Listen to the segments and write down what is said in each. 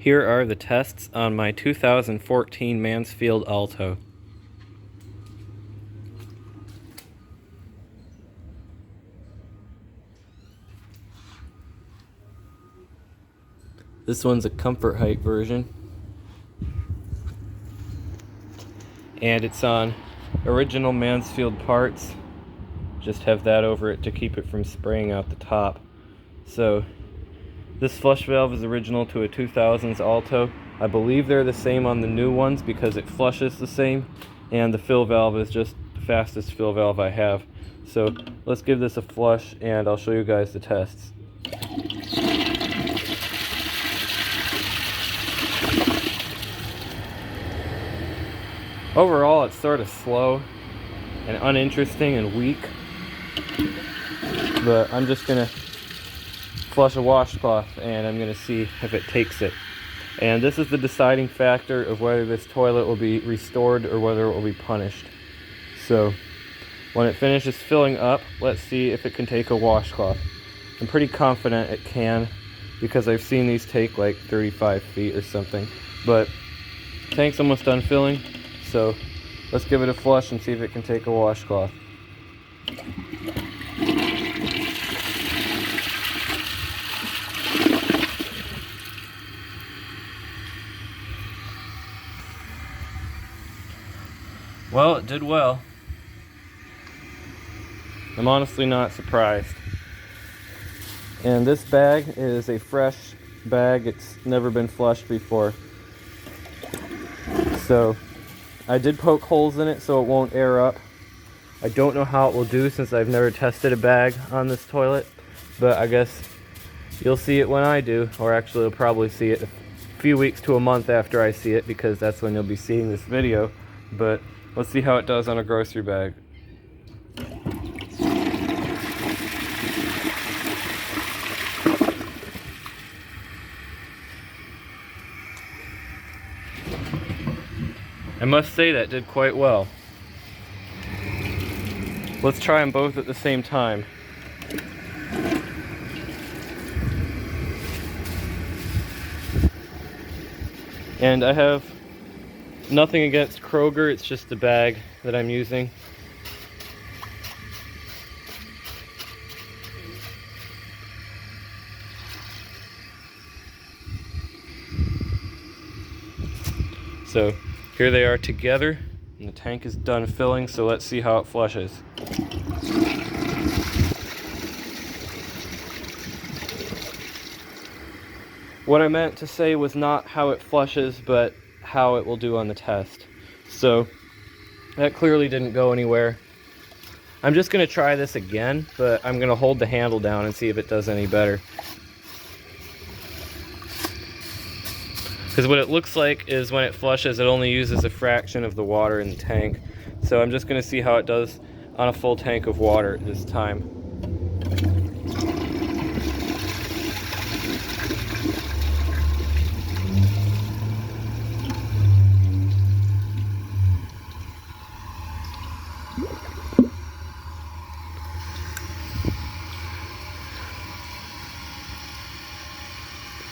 Here are the tests on my 2014 Mansfield Alto. This one's a comfort height version, and it's on original Mansfield parts. Just have that over it to keep it from spraying out the top. So this flush valve is original to a 2000s Alto. I believe they're the same on the new ones because it flushes the same, and the fill valve is just the fastest fill valve I have. So let's give this a flush and I'll show you guys the tests. Overall, it's sort of slow and uninteresting and weak, but I'm just gonna flush a washcloth and I'm gonna see if it takes it. And this is the deciding factor of whether this toilet will be restored or whether it will be punished. So when it finishes filling up, let's see if it can take a washcloth. I'm pretty confident it can because I've seen these take like 35 feet or something, but the tank's almost done filling. So let's give it a flush and see if it can take a washcloth. Well, it did well. I'm honestly not surprised. And this bag is a fresh bag. It's never been flushed before. So I did poke holes in it so it won't air up. I don't know how it will do since I've never tested a bag on this toilet, but I guess you'll see it when I do, or actually you'll probably see it a few weeks to a month after I see it because that's when you'll be seeing this video. But let's see how it does on a grocery bag. I must say that did quite well. Let's try them both at the same time. And I have nothing against Kroger, it's just the bag that I'm using. So here they are together, and the tank is done filling, so let's see how it flushes. What I meant to say was not how it flushes, but how it will do on the test. So that clearly didn't go anywhere. I'm just going to try this again, but I'm going to hold the handle down and see if it does any better. Because what it looks like is when it flushes, it only uses a fraction of the water in the tank. So I'm just going to see how it does on a full tank of water this time.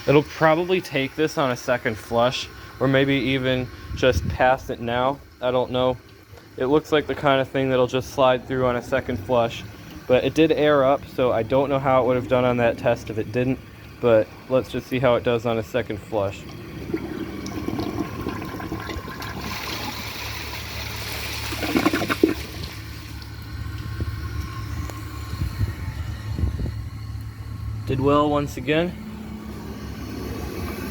It'll probably take this on a second flush, or maybe even just past it now. I don't know. It looks like the kind of thing that'll just slide through on a second flush. But it did air up, so I don't know how it would have done on that test if it didn't. But let's just see how it does on a second flush. Did well once again.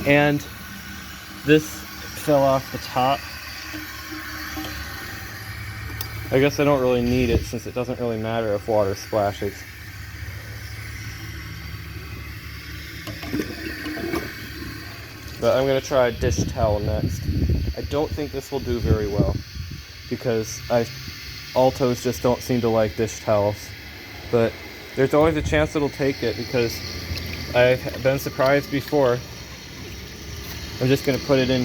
And this fell off the top. I guess I don't really need it since it doesn't really matter if water splashes. But I'm going to try a dish towel next. I don't think this will do very well because Altos just don't seem to like dish towels. But there's always a chance it'll take it because I've been surprised before. I'm just going to put it in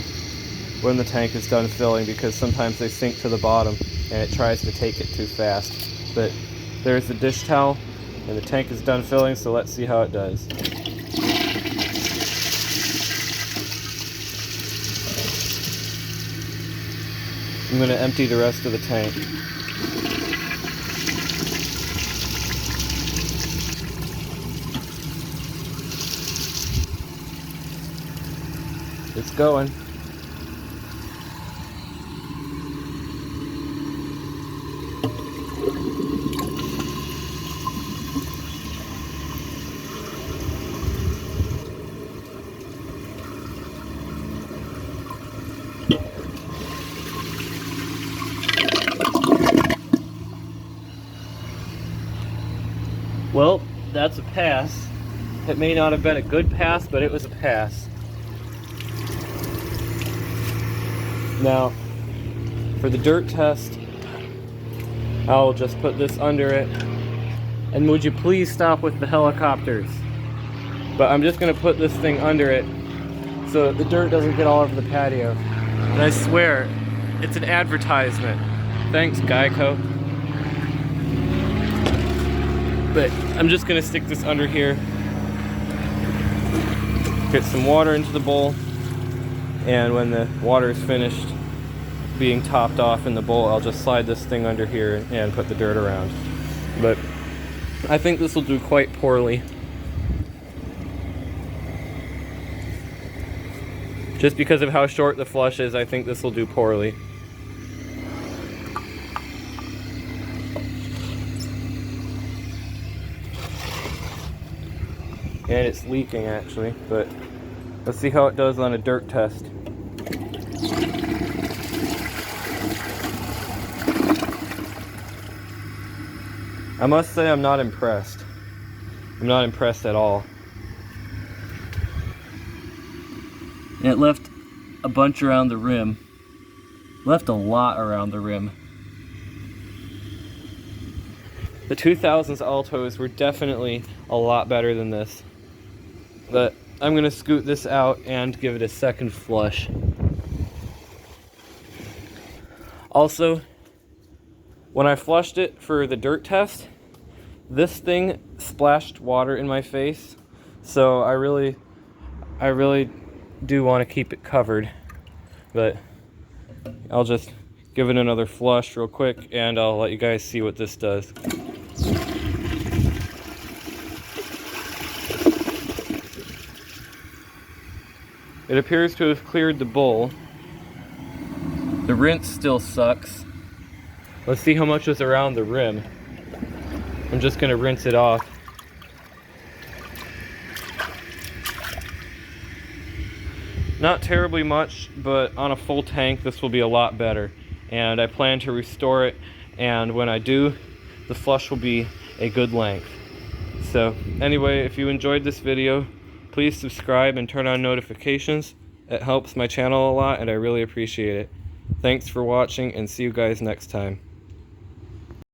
when the tank is done filling because sometimes they sink to the bottom and it tries to take it too fast. But there's the dish towel and the tank is done filling, so let's see how it does. I'm going to empty the rest of the tank. It's going. Well, that's a pass. It may not have been a good pass, but it was a pass. Now, for the dirt test, I'll just put this under it. And would you please stop with the helicopters? But I'm just gonna put this thing under it so that the dirt doesn't get all over the patio. And I swear, it's an advertisement. Thanks, Geico. But I'm just gonna stick this under here. Get some water into the bowl. And when the water is finished being topped off in the bowl, I'll just slide this thing under here and put the dirt around. But I think this will do quite poorly. Just because of how short the flush is, I think this will do poorly. And it's leaking actually, but let's see how it does on a dirt test. I must say I'm not impressed. I'm not impressed at all. And it left a bunch around the rim. Left a lot around the rim. The 2000s Altos were definitely a lot better than this. But I'm gonna scoot this out and give it a second flush. Also, when I flushed it for the dirt test, this thing splashed water in my face, so I really do want to keep it covered. But I'll just give it another flush real quick and I'll let you guys see what this does. It appears to have cleared the bowl. The rinse still sucks. Let's see how much is around the rim. I'm just gonna rinse it off. Not terribly much, but on a full tank this will be a lot better. And I plan to restore it, and when I do, the flush will be a good length. So anyway, if you enjoyed this video, please subscribe and turn on notifications. It helps my channel a lot and I really appreciate it. Thanks for watching and see you guys next time.